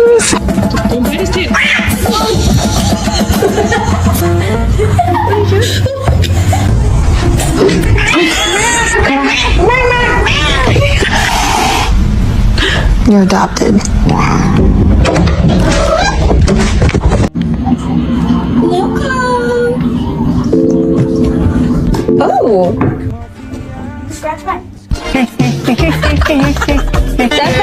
Don't bite his tail. You're adopted. Oh. Scratch back. That's